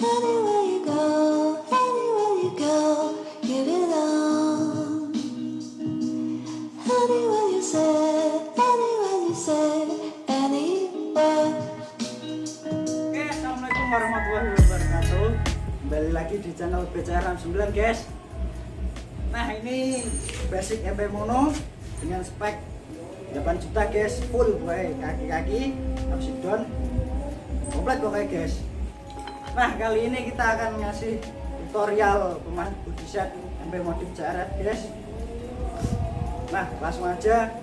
Anywhere you go, you belong. Anywhere you say, anywhere. Oke, assalamualaikum warahmatullahi wabarakatuh. Kembali lagi di channel CRF150L guys. Nah, ini basic MP mono dengan spek 8 juta guys, full boy, kaki-kaki, upside komplit pokoknya guys. Nah, kali ini kita akan ngasih tutorial pemain body set MP modif CRF guys. Nah, langsung aja.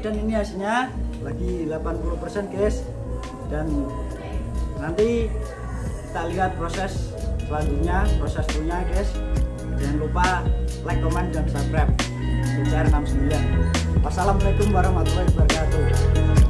Dan ini hasilnya lagi 80% guys, dan nanti kita lihat proses selanjutnya, proses punya guys. Jangan lupa like, comment, dan subscribe CRF150L. Wassalamualaikum warahmatullahi wabarakatuh.